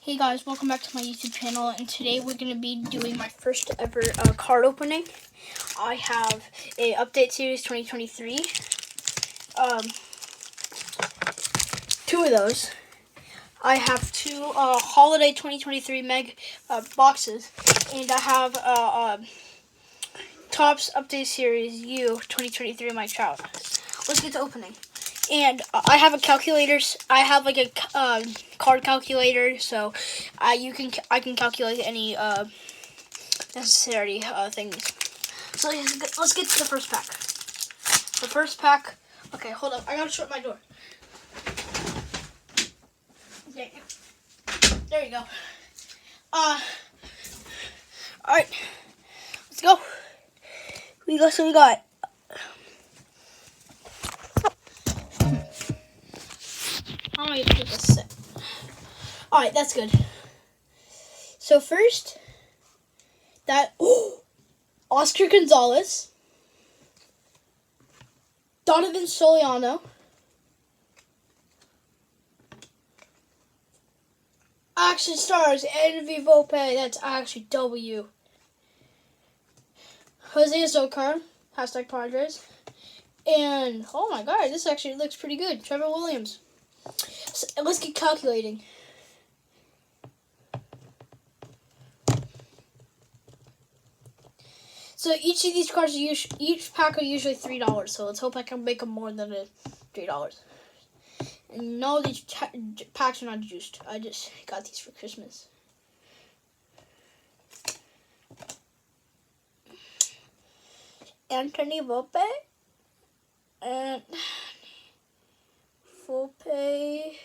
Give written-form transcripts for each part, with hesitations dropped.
Hey guys, welcome back to my YouTube channel, and today we're going to be doing my first ever card opening. I have a Update Series 2023, two of those. I have two Holiday 2023 Meg boxes, and I have Topps Update Series U 2023 Mike Trout. Let's get to opening. And I have a calculator. I have like a card calculator, so I can calculate any necessary things. So let's get to the first pack. The first pack. Okay, hold up. I gotta shut my door. Okay. There you go. All right. Let's go. So we got. How am I gonna take this set? Alright, that's good. So first, Oscar Gonzalez, Donovan Soliano, Action Stars, Envy Volpe, that's actually W. Jose Azocar, #Padres, and oh my god, this actually looks pretty good. Trevor Williams. So, let's get calculating. So each of these cards, each pack are usually $3. So let's hope I can make them more than $3. And no, these packs are not juiced. I just got these for Christmas. Anthony Volpe and Volpe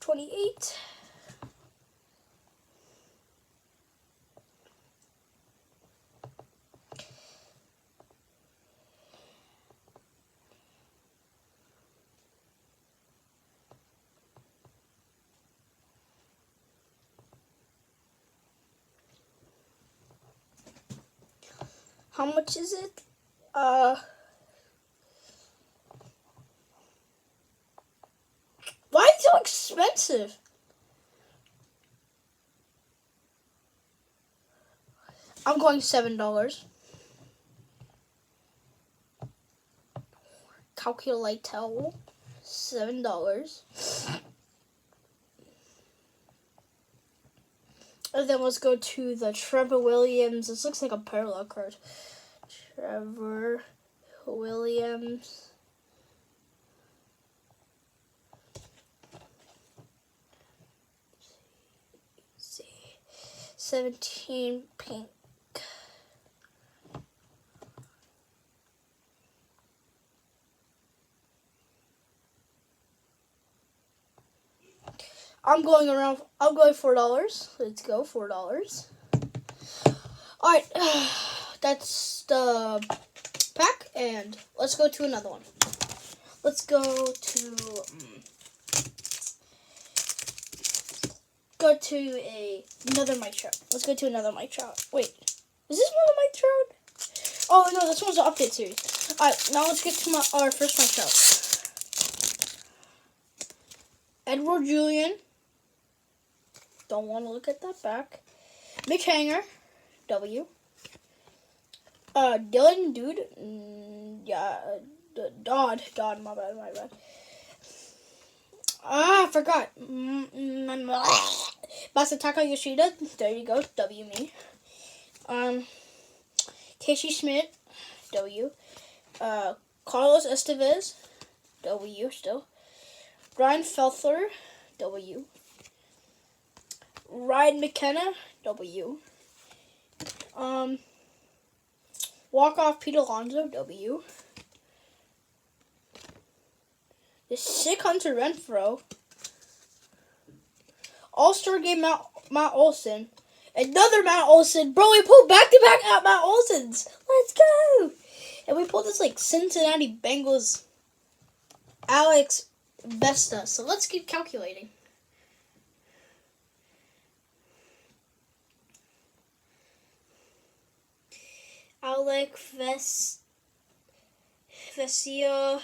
-28. How much is it? Why is it so expensive? I'm going $7. Calculate towel, $7. And then let's go to the Trevor Williams. This looks like a parallel card. Trevor Williams. Let's see. 17 pink. I'm going $4. Let's go, $4. Alright, that's the pack, and let's go to another one. Let's go to another Mike Trout. Let's go to another Mike Trout. Wait, is this one of Mike Trout? Oh no, this one's the Update Series. Alright, now let's get to our first Mike Trout. Edward Julian. Don't want to look at that back. Mitch Hanger, W. Dylan Dude, Dodd, my bad. I forgot. Masataka Yoshida, there you go, W me. Casey Schmidt, W. Carlos Estevez, W still. Ryan Felther, W. Ryan McKenna, W. Walk-off Pete Alonso, W. The sick Hunter Renfroe. All-Star Game Matt Olson. Another Matt Olson. Bro, we pulled back-to-back out Matt Olsons. Let's go. And we pulled this like Cincinnati Bengals Alex Vesta. So let's keep calculating. Alex Vesia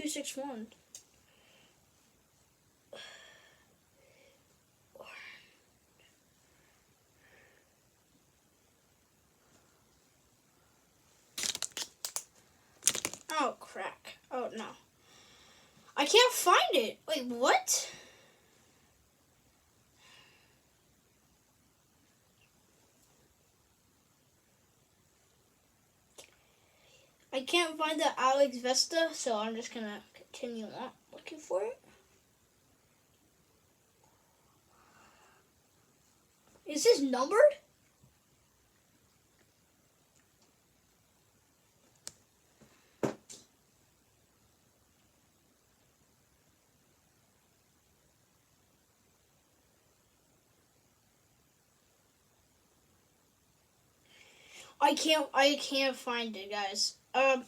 261. Oh, crack. Oh, no. I can't find it. Wait, what? I can't find the Alex Vesta, so I'm just going to continue on looking for it. Is this numbered? I can't find it, guys. I'm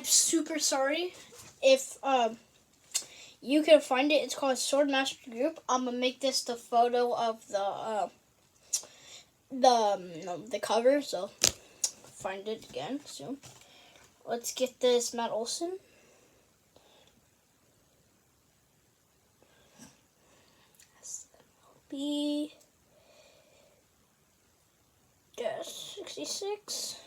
super sorry if you can find it. It's called Swordmaster Group. I'm gonna make this the photo of the cover, so find it again soon. Let's get this Matt Olson. SMLB. Yes, 66.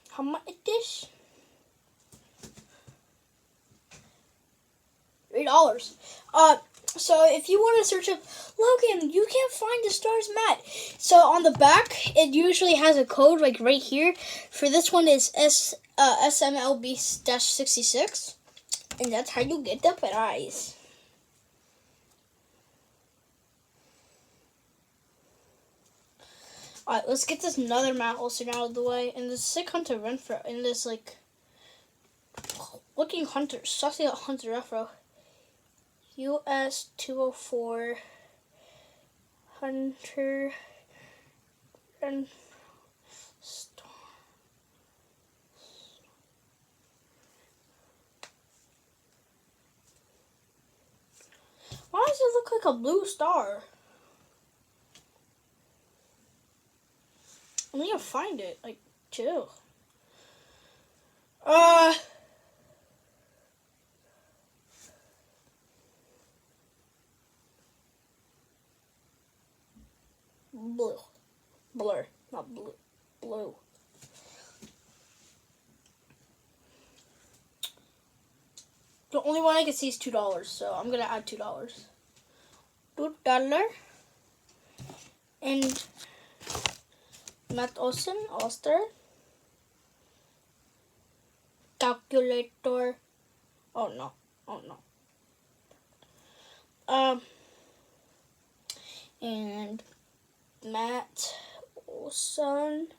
How much is this? $3. So if you want to search up Logan, you can't find the Stars Mat. So on the back, it usually has a code like right here. For this one is SMLB-66, and that's how you get the prize. Alright, let's get this another Matt Olson out of the way. And this sick Hunter Renfroe. And this, like, looking Hunter. Sussy Hunter Renfroe. US 204. Hunter. And. Why does it look like a blue star? I need to find it. Like, chill. Blue. Blur. Not blue. Blue. The only one I can see is $2, so I'm gonna add $2. $2. And Matt Olson, All-Star. Calculator. Oh no. Oh no. And Matt Olson.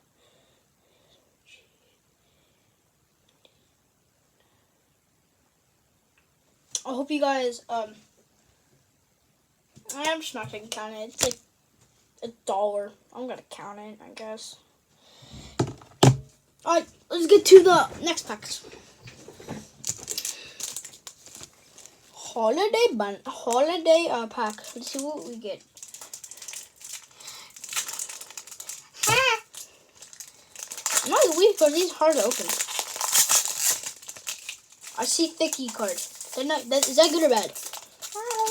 I hope you guys, I'm just not gonna count it. It's like $1. I'm gonna count it, I guess. Alright, let's get to the next packs. Holiday pack. Let's see what we get. I'm not weak, but these hard to open. I see thicky cards. Is that good or bad? I don't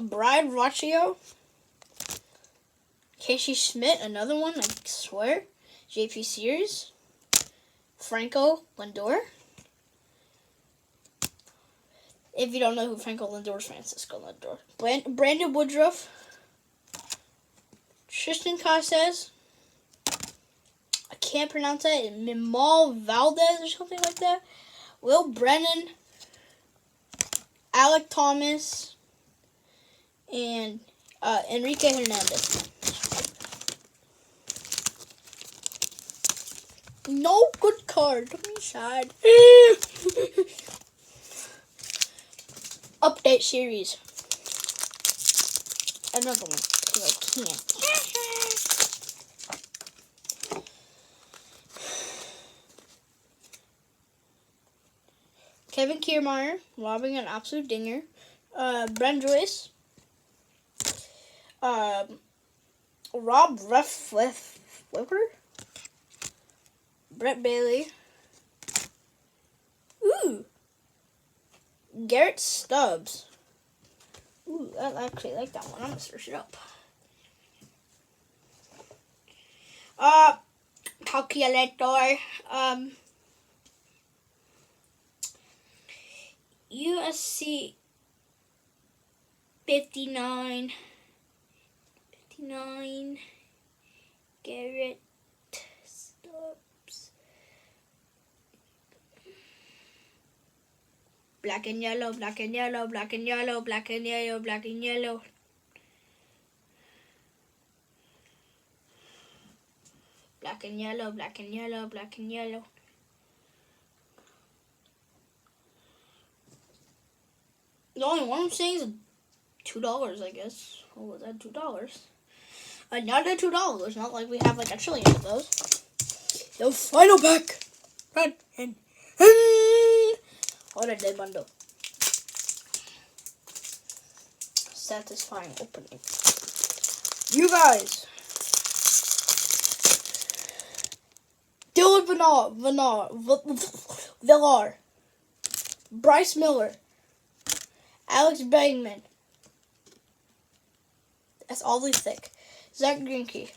know. Bride Rocchio. Casey Schmidt, another one, I swear. JP Sears. Franco Lindor. If you don't know who Franco Lindor is, Francisco Lindor. Brandon Woodruff. Tristan Casas. I can't pronounce that. Mimal Valdez or something like that. Will Brennan. Alec Thomas. And Enrique Hernandez. No good card. Don't be sad. Update series. Another one. Because I can't. Kevin Kiermaier, lobbing an absolute dinger. Brent Joyce. Rob Flipper. Brett Bailey. Ooh. Garrett Stubbs. Ooh, I actually like that one. I'm gonna search it up. Calculator. USC 59. Garrett Stubbs. Black and yellow, black and yellow, black and yellow, black and yellow, black and yellow. Black and yellow, black and yellow, black and yellow. The only one I'm saying is $2, I guess. What was that? $2. Another $2. Not like we have like a trillion of those. The final pack. Red and holiday bundle. Satisfying opening. You guys. Dylan Villar. Bryce Miller. Alex Bregman. That's awfully thick. Zach Greinke.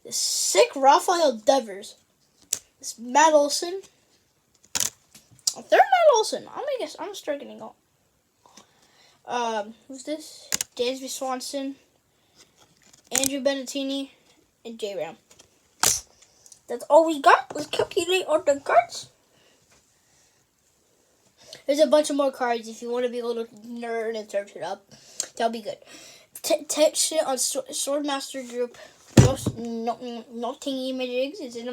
The sick Rafael Devers. This Matt Olson. A third Matt Olson. I'm gonna start getting all. Who's this? Dansby Swanson. Andrew Benattini. And J Ram. That's all we got. Let's calculate all the cards. There's a bunch of more cards if you want to be a little nerd and search it up. That'll be good. Text it on Swordmaster Group. No thingy images. It's in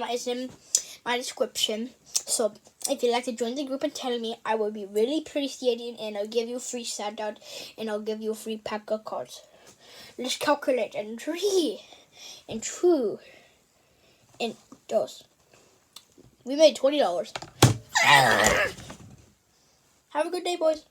my description. So if you'd like to join the group and tell me, I will be really appreciated, and I'll give you a free shout out, and I'll give you a free pack of cards. Let's calculate. And 3, and 2, and those. We made $20. Have a good day, boys.